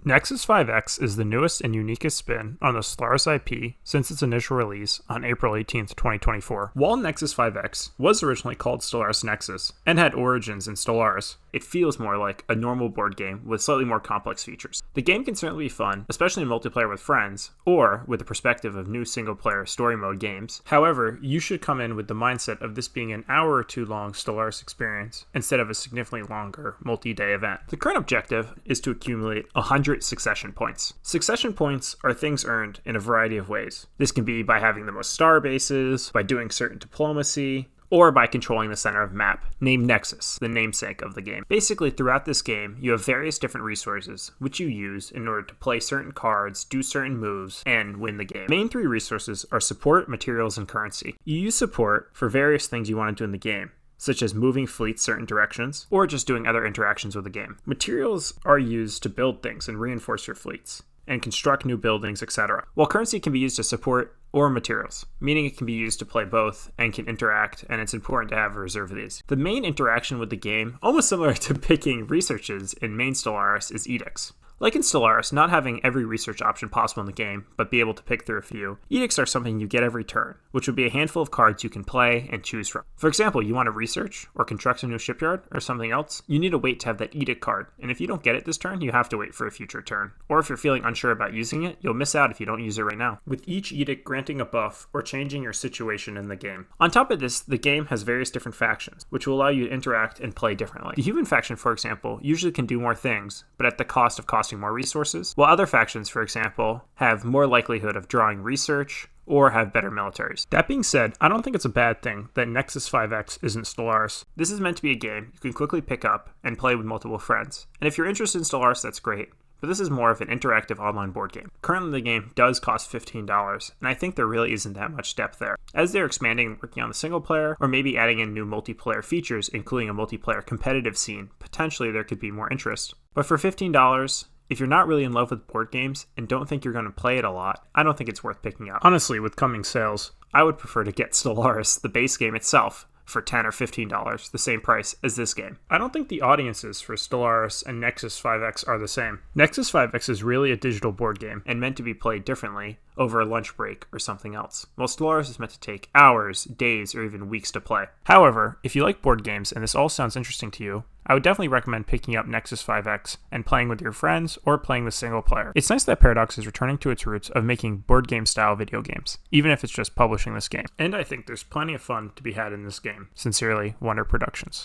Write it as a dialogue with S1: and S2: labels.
S1: Nexus 5X is the newest and uniquest spin on the Stellaris IP since its initial release on April 18, 2024. While Nexus 5X was originally called Stellaris Nexus and had origins in Stellaris, it feels more like a normal board game with slightly more complex features. The game can certainly be fun, especially in multiplayer with friends, or with the perspective of new single-player story mode games. However, you should come in with the mindset of this being an hour or two long Stellaris experience instead of a significantly longer multi-day event. The current objective is to accumulate 100 succession points. Succession points are things earned in a variety of ways. This can be by having the most star bases, by doing certain diplomacy, or by controlling the center of map, named Nexus, the namesake of the game. Basically, throughout this game, you have various different resources, which you use in order to play certain cards, do certain moves, and win the game. Main three resources are support, materials, and currency. You use support for various things you want to do in the game, such as moving fleets certain directions, or just doing other interactions with the game. Materials are used to build things and reinforce your fleets, and construct new buildings, etc. While currency can be used to support or materials, meaning it can be used to play both and can interact, and it's important to have a reserve of these. The main interaction with the game, almost similar to picking researches in main Stellaris, is edicts. Like in Stellaris, not having every research option possible in the game, but be able to pick through a few, edicts are something you get every turn, which would be a handful of cards you can play and choose from. For example, you want to research or construct a new shipyard or something else, you need to wait to have that edict card, and if you don't get it this turn, you have to wait for a future turn. Or if you're feeling unsure about using it, you'll miss out if you don't use it right now, with each edict granting a buff or changing your situation in the game. On top of this, the game has various different factions, which will allow you to interact and play differently. The human faction, for example, usually can do more things, but at the cost of costing more resources, while other factions, for example, have more likelihood of drawing research or have better militaries. That being said, I don't think it's a bad thing that Nexus 5X isn't Stellaris. This is meant to be a game you can quickly pick up and play with multiple friends. And if you're interested in Stellaris, that's great. But this is more of an interactive online board game. Currently, the game does cost $15, and I think there really isn't that much depth there. As they're expanding and working on the single player, or maybe adding in new multiplayer features, including a multiplayer competitive scene, potentially there could be more interest. But for $15, if you're not really in love with board games and don't think you're going to play it a lot, I don't think it's worth picking up. Honestly, with coming sales, I would prefer to get Stellaris, the base game itself, for $10 or $15, the same price as this game. I don't think the audiences for Stellaris and Nexus 5X are the same. Nexus 5X is really a digital board game and meant to be played differently over a lunch break or something else, while Stellaris is meant to take hours, days, or even weeks to play. However, if you like board games and this all sounds interesting to you, I would definitely recommend picking up Nexus 5X and playing with your friends or playing the single player. It's nice that Paradox is returning to its roots of making board game style video games, even if it's just publishing this game. And I think there's plenty of fun to be had in this game. Sincerely, Wonder Productions.